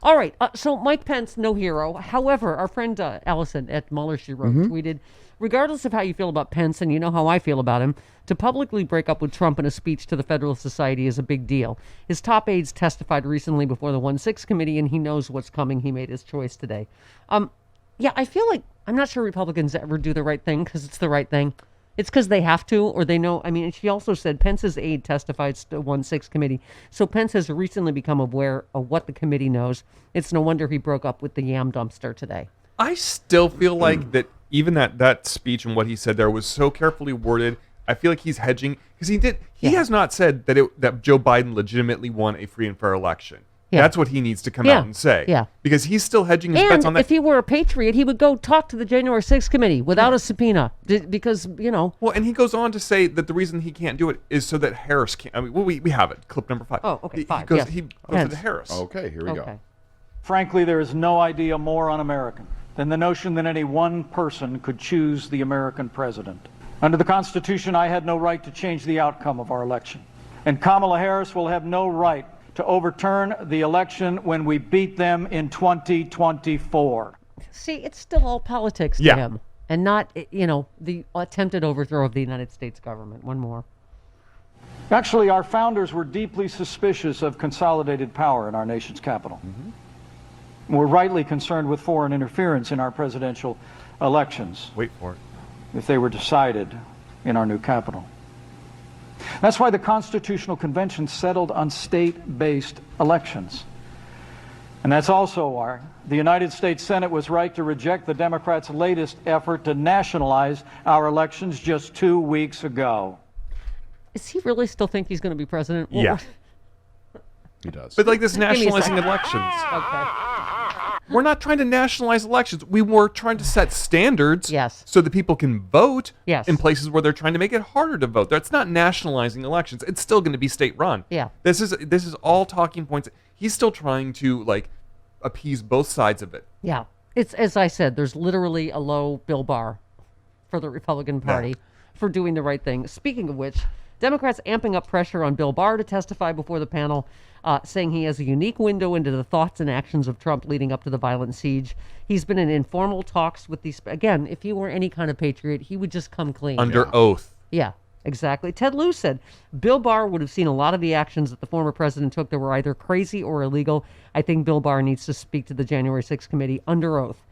All right. So Mike Pence, no hero. However, our friend Allison at Mueller, she wrote, tweeted, regardless of how you feel about Pence, and you know how I feel about him, to publicly break up with Trump in a speech to the Federalist Society is a big deal. His top aides testified recently before the 1-6 committee, and he knows what's coming. He made his choice today. Yeah, I feel like I'm not sure Republicans ever do the right thing because it's the right thing. It's because they have to, or they know. I mean, she also said Pence's aide testified to the 1-6 committee. So Pence has recently become aware of what the committee knows. It's no wonder he broke up with the yam dumpster today. I still feel like that even that speech and what he said there was so carefully worded. I feel like he's hedging because he has not said that Joe Biden legitimately won a free and fair election. Yeah. That's what he needs to come out and say. Yeah. Because he's still hedging his bets on that. If he were a patriot, he would go talk to the January 6th committee without a subpoena because, you know. Well, and he goes on to say that the reason he can't do it is so that Harris can't. I mean, we have it. Clip number 5. Oh, okay, 5. He goes to Harris. Okay, here we go. Frankly, there is no idea more un-American than the notion that any one person could choose the American president. Under the Constitution, I had no right to change the outcome of our election. And Kamala Harris will have no right to overturn the election when we beat them in 2024. See, it's still all politics to him and not, the attempted overthrow of the United States government. One more. Actually, our founders were deeply suspicious of consolidated power in our nation's capital. We're rightly concerned with foreign interference in our presidential elections. Wait for it. If they were decided in our new capital. That's why the Constitutional Convention settled on state-based elections. And that's also why the United States Senate was right to reject the Democrats' latest effort to nationalize our elections just 2 weeks ago. Does he really still think he's going to be president? Yeah. He does. But like this nationalizing elections. Okay. We're not trying to nationalize elections. We were trying to set standards so that people can vote in places where they're trying to make it harder to vote. That's not nationalizing elections. It's still going to be state run. Yeah. This is all talking points. He's still trying to appease both sides of it. Yeah. It's, as I said, there's literally a low Bill Barr for the Republican Party for doing the right thing. Speaking of which, Democrats amping up pressure on Bill Barr to testify before the panel, saying he has a unique window into the thoughts and actions of Trump leading up to the violent siege. He's been in informal talks with these. Again, if he were any kind of patriot, he would just come clean. Under oath. Yeah, exactly. Ted Lieu said Bill Barr would have seen a lot of the actions that the former president took that were either crazy or illegal. I think Bill Barr needs to speak to the January 6th committee under oath.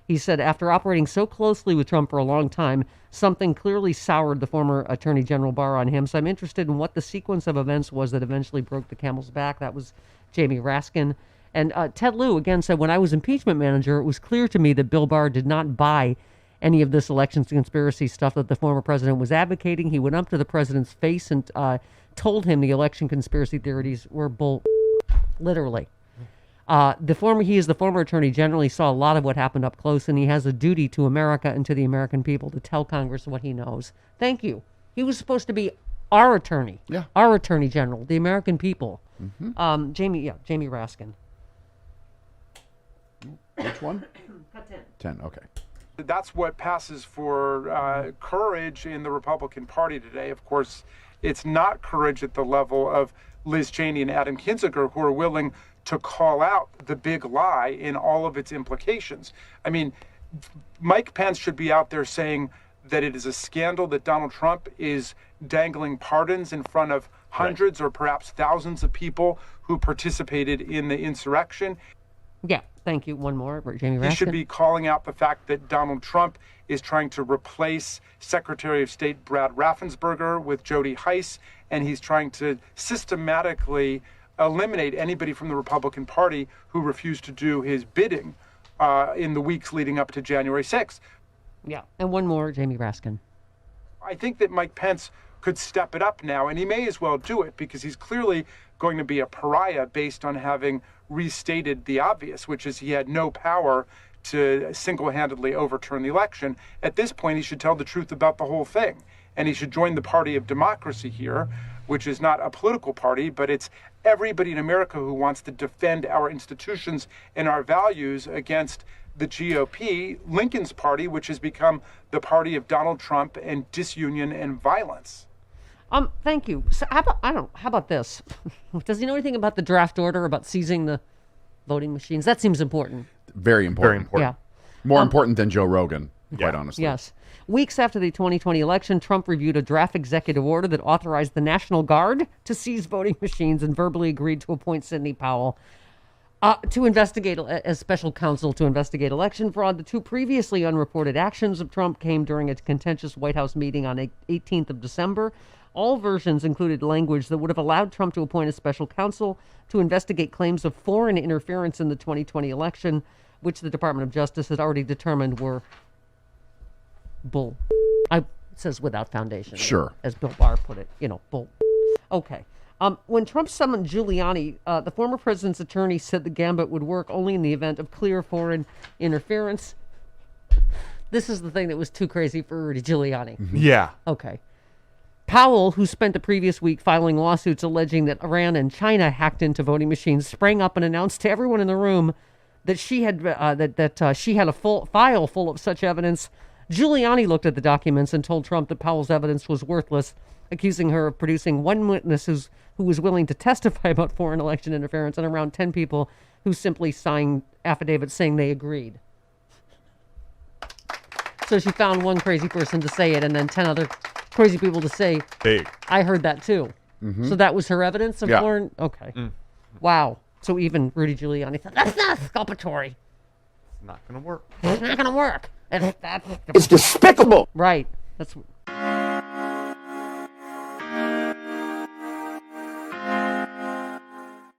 He said, after operating so closely with Trump for a long time, something clearly soured the former Attorney General Barr on him. So I'm interested in what the sequence of events was that eventually broke the camel's back. That was Jamie Raskin. And Ted Lieu, again, said, when I was impeachment manager, it was clear to me that Bill Barr did not buy any of this elections conspiracy stuff that the former president was advocating. He went up to the president's face and told him the election conspiracy theories were bull, literally. He is the former attorney general. He saw a lot of what happened up close, and he has a duty to America and to the American people to tell Congress what he knows. Thank you. He was supposed to be our attorney, our attorney general, the American people. Jamie Raskin. Which one? 10, okay. That's what passes for courage in the Republican Party today. Of course, it's not courage at the level of Liz Cheney and Adam Kinzinger, who are willing to call out the big lie in all of its implications. I mean, Mike Pence should be out there saying that it is a scandal that Donald Trump is dangling pardons in front of hundreds or perhaps thousands of people who participated in the insurrection. Yeah, thank you. One more, Jamie Raskin. He should be calling out the fact that Donald Trump is trying to replace Secretary of State Brad Raffensperger with Jody Heiss, and he's trying to systematically eliminate anybody from the Republican Party who refused to do his bidding in the weeks leading up to January 6th. Yeah, and one more, Jamie Raskin. I think that Mike Pence could step it up now, and he may as well do it because he's clearly going to be a pariah based on having restated the obvious, which is he had no power to single-handedly overturn the election. At this point, he should tell the truth about the whole thing, and he should join the party of democracy here, which is not a political party, but it's everybody in America who wants to defend our institutions and our values against the GOP, Lincoln's party, which has become the party of Donald Trump and disunion and violence. Thank you. So how about this? Does he know anything about the draft order about seizing the voting machines. That seems important. Very important. Very important. Yeah. More important than Joe Rogan, quite Yeah. honestly. Yes. Weeks after the 2020 election, Trump reviewed a draft executive order that authorized the National Guard to seize voting machines and verbally agreed to appoint Sidney Powell to investigate as special counsel to investigate election fraud. The two previously unreported actions of Trump came during a contentious White House meeting on 18th of December. All versions included language that would have allowed Trump to appoint a special counsel to investigate claims of foreign interference in the 2020 election, which the Department of Justice had already determined were bull. It says without foundation. Sure. As Bill Barr put it, bull. Okay. When Trump summoned Giuliani, the former president's attorney said the gambit would work only in the event of clear foreign interference. This is the thing that was too crazy for Rudy Giuliani. Yeah. Okay. Powell, who spent the previous week filing lawsuits alleging that Iran and China hacked into voting machines, sprang up and announced to everyone in the room that she had she had a full file full of such evidence. Giuliani looked at the documents and told Trump that Powell's evidence was worthless, accusing her of producing one witness who was willing to testify about foreign election interference and around 10 people who simply signed affidavits saying they agreed. So she found one crazy person to say it and then 10 other crazy people to say, Big. I heard that too. So that was her evidence of Yeah. foreign? Okay. Wow. So even Rudy Giuliani said, that's not exculpatory. Not going to work. It's not going to work. It's despicable. Right.